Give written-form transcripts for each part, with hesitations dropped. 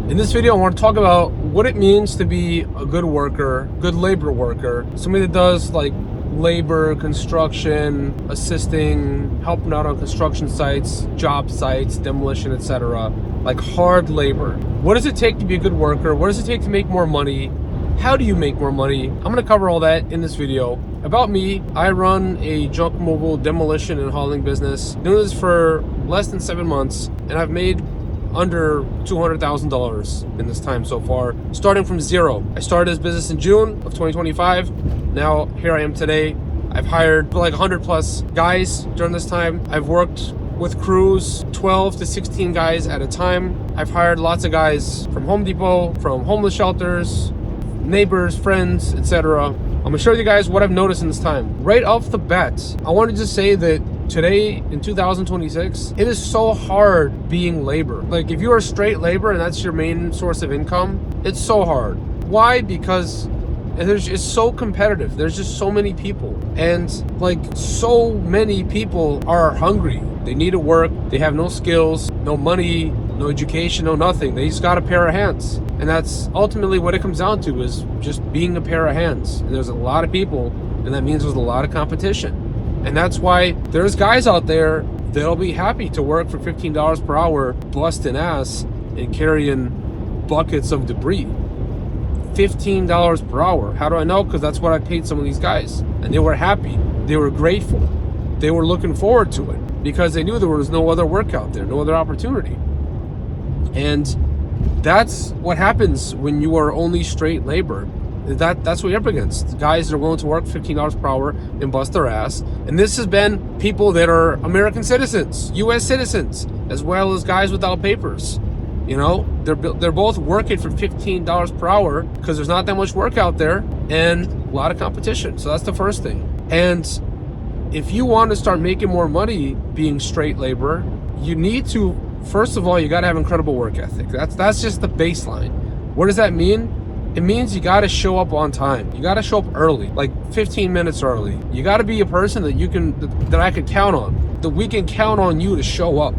In this video, I want to talk about what it means to be a good worker, good labor worker, somebody that does like labor, construction, assisting, helping out on construction sites, job sites, demolition, etc. Like hard labor. What does it take to be a good worker? What does it take to make more money? How do you make more money? I'm going to cover all that in this video. About me, I run a junk mobile demolition and hauling business. Doing this for less than 7 months, and I've made under $200,000 in this time so far, starting from zero. I started this business in June of 2025. Now here I am today. I've hired like 100 plus guys during this time. I've worked with crews, 12 to 16 guys at a time. I've hired lots of guys from Home Depot, from homeless shelters, neighbors, friends, etc. I'm gonna show you guys what I've noticed in this time. Right off the bat, I want to just say that today in 2026, it is so hard being labor. Like if you are straight labor and that's your main source of income, it's so hard. Why? Because it's so competitive. There's just so many people, and like so many people are hungry. They need to work. They have no skills, no money, no education, no nothing. They just got a pair of hands. And that's ultimately what it comes down to, is just being a pair of hands. And there's a lot of people, and that means there's a lot of competition. And that's why there's guys out there that'll be happy to work for $15 per hour, busting ass and carrying buckets of debris. $15 per hour. How do I know? Because that's what I paid some of these guys. And they were happy. They were grateful. They were looking forward to it because they knew there was no other work out there, no other opportunity. And that's what happens when you are only straight labor. That's what you're up against. Guys that are willing to work $15 per hour and bust their ass. And this has been people that are American citizens, U.S. citizens, as well as guys without papers. You know, they're both working for $15 per hour because there's not that much work out there and a lot of competition. So that's the first thing. And if you want to start making more money being straight labor, you need to, first of all, you got to have incredible work ethic. That's just the baseline. What does that mean? It means you got to show up on time. You got to show up early, like 15 minutes early. You got to be a person that I could count on, that we can count on you to show up.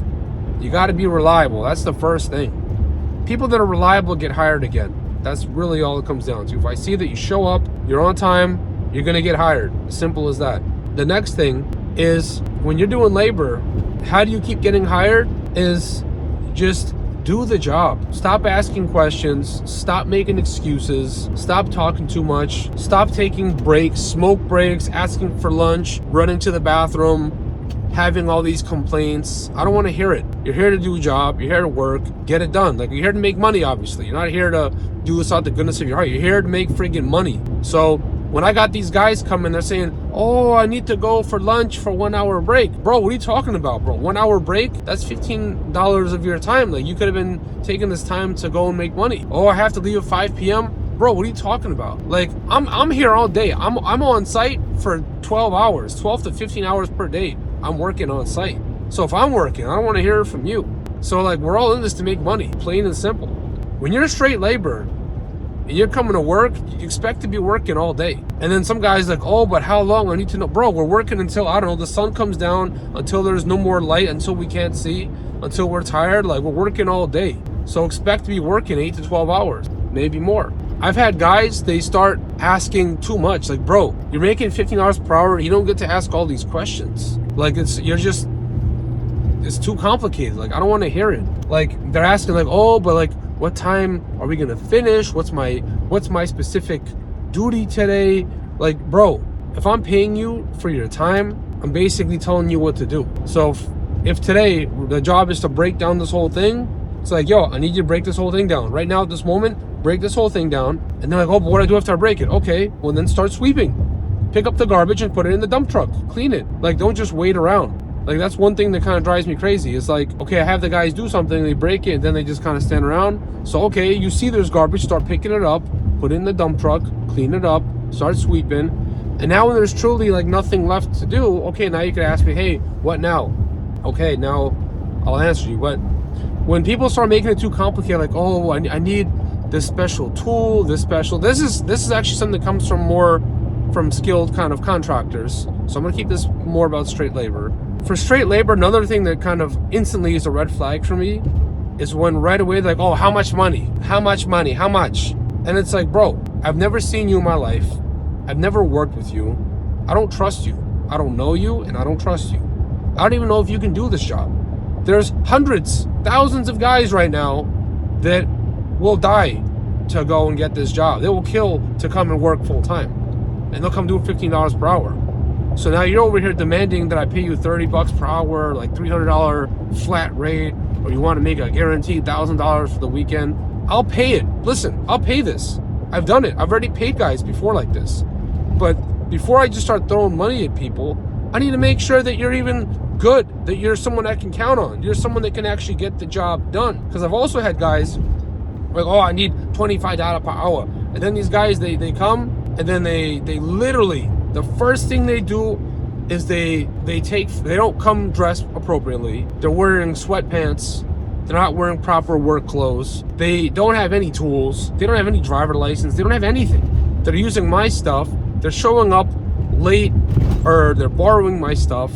You got to be reliable. That's the first thing. People that are reliable get hired again. That's really all it comes down to. If I see that you show up, you're on time, you're going to get hired. Simple as that. The next thing is, when you're doing labor, how do you keep getting hired? Is just do the job. Stop asking questions. Stop making excuses. Stop talking too much. Stop taking breaks, smoke breaks, asking for lunch, running to the bathroom, having all these complaints. I don't want to hear it. You're here to do a job. You're here to work. Get it done. Like, you're here to make money, obviously. You're not here to do this out the goodness of your heart. You're here to make friggin' money. So when I got these guys coming, they're saying, oh, I need to go for lunch for 1 hour break. Bro, what are you talking about, bro? 1 hour break? That's $15 of your time. Like, you could have been taking this time to go and make money. Oh, I have to leave at 5 p.m. Bro, what are you talking about? Like, I'm here all day. I'm on site for 12 hours, 12 to 15 hours per day. I'm working on site. So if I'm working, I don't want to hear it from you. So like, we're all in this to make money, plain and simple. When you're straight labor and you're coming to work, you expect to be working all day. And then some guys like, oh, but how long? I need to know. Bro, we're working until, I don't know, the sun comes down, until there's no more light, until we can't see, until we're tired. Like, we're working all day. So expect to be working 8 to 12 hours, maybe more. I've had guys, they start asking too much. Like, bro, you're making $15 per hour. You don't get to ask all these questions. Like, it's too complicated. Like, I don't want to hear it. Like, they're asking like, oh, but like, what time are we gonna finish? What's my specific duty today? Like, bro, if I'm paying you for your time, I'm basically telling you what to do. So if today the job is to break down this whole thing, it's like, yo, I need you to break this whole thing down right now at this moment. Break this whole thing down. And they're like, oh, but what do I do after I break it? Okay, well then start sweeping. Pick up the garbage and put it in the dump truck. Clean it. Like, don't just wait around. Like, that's one thing that kind of drives me crazy. It's like, okay, I have the guys do something, they break it, and then they just kind of stand around. So, okay, you see there's garbage, start picking it up, put it in the dump truck, clean it up, start sweeping. And now when there's truly like nothing left to do, okay, now you can ask me, hey, what now? Okay, now I'll answer you. But when people start making it too complicated, like, oh, I need this special tool, this is actually something that comes from skilled kind of contractors. So I'm gonna keep this more about straight labor. For straight labor, another thing that kind of instantly is a red flag for me is when right away they're like, oh, how much money? How much money? How much? And it's like, bro, I've never seen you in my life. I've never worked with you. I don't trust you. I don't know you, and I don't trust you. I don't even know if you can do this job. There's hundreds, thousands of guys right now that will die to go and get this job. They will kill to come and work full time. And they'll come do $15 per hour. So now you're over here demanding that I pay you $30 per hour, like $300 flat rate, or you want to make a guaranteed $1,000 for the weekend. I'll pay it. Listen, I'll pay this. I've done it. I've already paid guys before like this. But before I just start throwing money at people, I need to make sure that you're even good, that you're someone I can count on. You're someone that can actually get the job done. Because I've also had guys like, oh, I need $25 per hour. And then these guys, they come, and then they literally, the first thing they do is they don't come dressed appropriately. They're wearing sweatpants. They're not wearing proper work clothes. They don't have any tools. They don't have any driver license. They don't have anything. They're using my stuff. They're showing up late, or they're borrowing my stuff.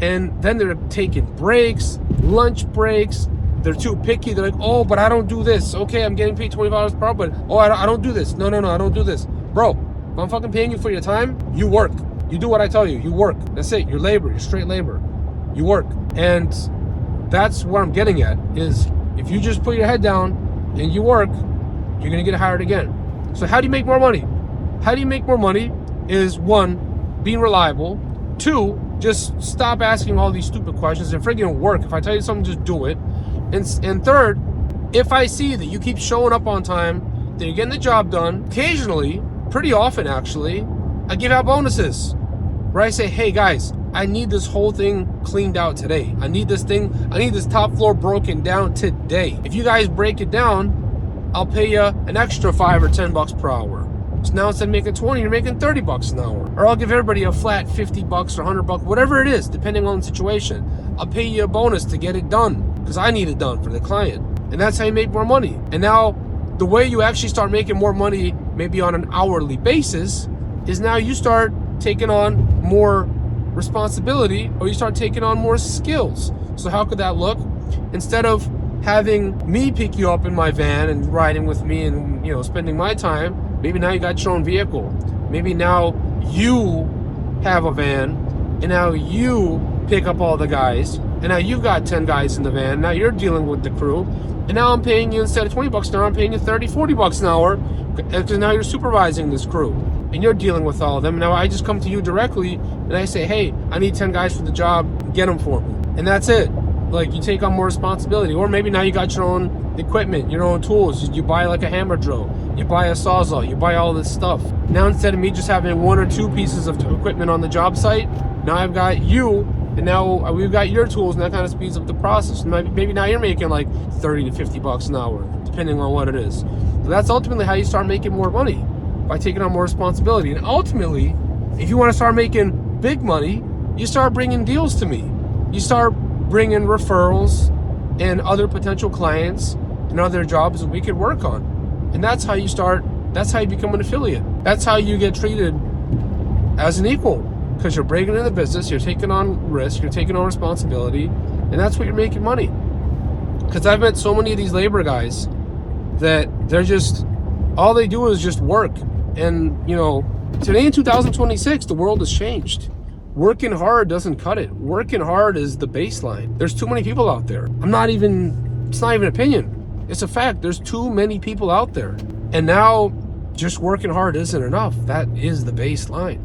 And then they're taking breaks, lunch breaks. They're too picky. They're like, oh, but I don't do this. Okay, I'm getting paid $20 per hour, but oh, I don't do this. No, I don't do this. Bro, if I'm fucking paying you for your time, you work. You do what I tell you. You work. That's it. You're labor. You're straight labor. You work. And that's what I'm getting at, is if you just put your head down and you work, you're going to get hired again. So how do you make more money? How do you make more money is, one, being reliable. Two, just stop asking all these stupid questions and friggin' work. If I tell you something, just do it. And third, if I see that you keep showing up on time, that you're getting the job done, occasionally, pretty often actually, I give out bonuses. Where I say, hey guys, I need this whole thing cleaned out today. I need this top floor broken down today. If you guys break it down, I'll pay you an extra $5 or $10 per hour. So now instead of making 20, you're making $30 an hour. Or I'll give everybody a flat $50 or $100, whatever it is, depending on the situation. I'll pay you a bonus to get it done, because I need it done for the client. And that's how you make more money. And now the way you actually start making more money, maybe on an hourly basis, is now you start taking on more responsibility, or you start taking on more skills. So how could that look? Instead of having me pick you up in my van and riding with me and, you know, spending my time, maybe now you got your own vehicle. Maybe now you have a van, and now you pick up all the guys, and now you've got 10 guys in the van. Now you're dealing with the crew, and now I'm paying you, instead of $20 an hour, I'm paying you $30, $40 an hour, because now you're supervising this crew, and you're dealing with all of them. Now I just come to you directly, and I say, hey, I need 10 guys for the job, get them for me. And that's it. Like, you take on more responsibility. Or maybe now you got your own equipment, your own tools. You buy like a hammer drill, you buy a sawzall, you buy all this stuff. Now instead of me just having 1 or 2 pieces of equipment on the job site, now I've got you, and now we've got your tools, and that kind of speeds up the process. Maybe now you're making like $30 to $50 an hour, depending on what it is. So that's ultimately how you start making more money, by taking on more responsibility. And ultimately, if you want to start making big money, you start bringing deals to me. You start bringing referrals and other potential clients and other jobs that we could work on. And that's how you become an affiliate. That's how you get treated as an equal, because you're breaking into the business, you're taking on risk, you're taking on responsibility, and that's what you're making money. Because I've met so many of these labor guys that they're just, all they do is just work. And, you know, today in 2026, the world has changed. Working hard doesn't cut it. Working hard is the baseline. There's too many people out there. It's not even an opinion. It's a fact. There's too many people out there. And now just working hard isn't enough. That is the baseline.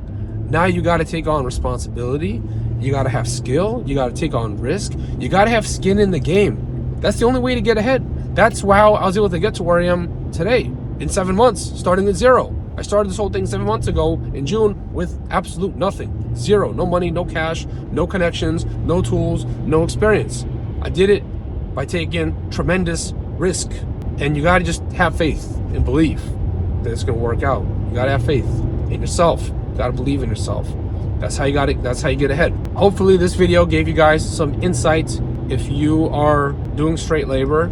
Now you got to take on responsibility. You got to have skill. You got to take on risk. You got to have skin in the game. That's the only way to get ahead. That's how I was able to get to where I am today in 7 months, starting at zero. I started this whole thing 7 months ago in June with absolute nothing. Zero. No money, no cash, no connections, no tools, no experience. I did it by taking tremendous risk. And you got to just have faith and believe that it's going to work out. You got to have faith in yourself. You got to believe in yourself. That's how you got it. That's how you get ahead. Hopefully this video gave you guys some insight if you are doing straight labor.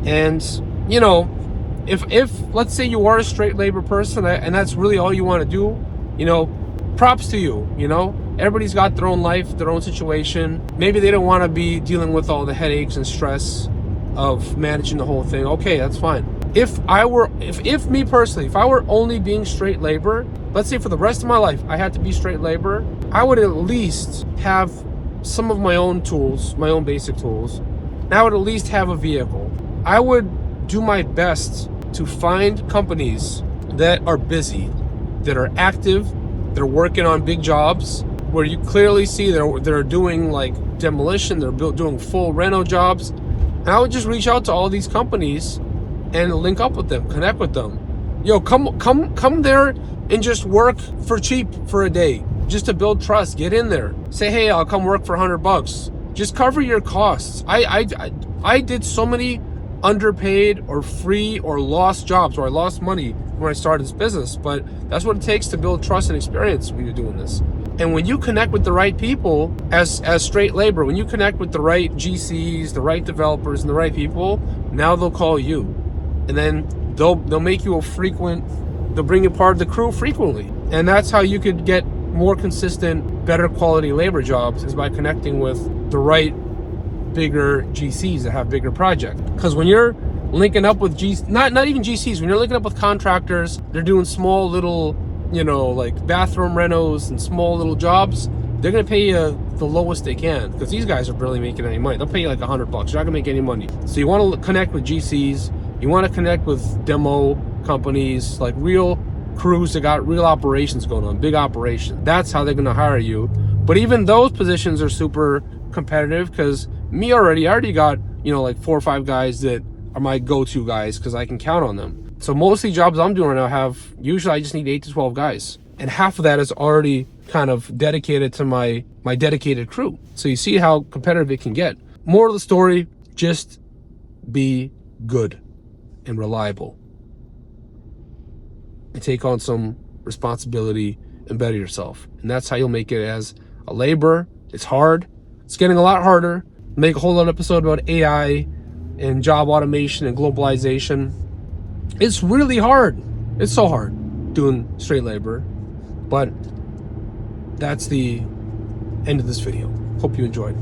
And, you know, if let's say you are a straight labor person and that's really all you want to do, you know, props to you. You know, everybody's got their own life, their own situation. Maybe they don't want to be dealing with all the headaches and stress of managing the whole thing, okay, that's fine. If me personally, if I were only being straight labor, let's say for the rest of my life I had to be straight labor, I would at least have some of my own tools, my own basic tools, and I would at least have a vehicle. I would do my best to find companies that are busy, that are active, they're working on big jobs, where you clearly see they're doing like demolition, they're doing full reno jobs. And I would just reach out to all these companies and link up with them, connect with them. Yo, come there and just work for cheap for a day, just to build trust. Get in there. Say, hey, I'll come work for $100. Just cover your costs. I did so many underpaid or free or lost jobs where I lost money when I started this business, but that's what it takes to build trust and experience when you're doing this. And when you connect with the right people as straight labor, when you connect with the right GCs, the right developers, and the right people, now they'll call you, and then they'll make you they'll bring you part of the crew frequently. And that's how you could get more consistent, better quality labor jobs, is by connecting with the right bigger GCs that have bigger projects. Because when you're linking up with not even GCs, when you're linking up with contractors, they're doing small little, like bathroom renos and small little jobs, they're gonna pay you the lowest they can, because these guys are barely making any money. They'll pay you like $100. You're not gonna make any money. So you want to connect with GCs, you want to connect with demo companies, like real crews that got real operations going on, big operations. That's how they're gonna hire you. But even those positions are super competitive, because I already got, like 4 or 5 guys that are my go-to guys, because I can count on them. So most of the jobs I'm doing right now usually I just need 8 to 12 guys. And half of that is already kind of dedicated to my dedicated crew. So you see how competitive it can get. Moral of the story, just be good and reliable. And take on some responsibility and better yourself. And that's how you'll make it as a laborer. It's hard. It's getting a lot harder. Make a whole other episode about AI and job automation and globalization. It's really hard. It's so hard doing straight labor. But that's the end of this video. Hope you enjoyed.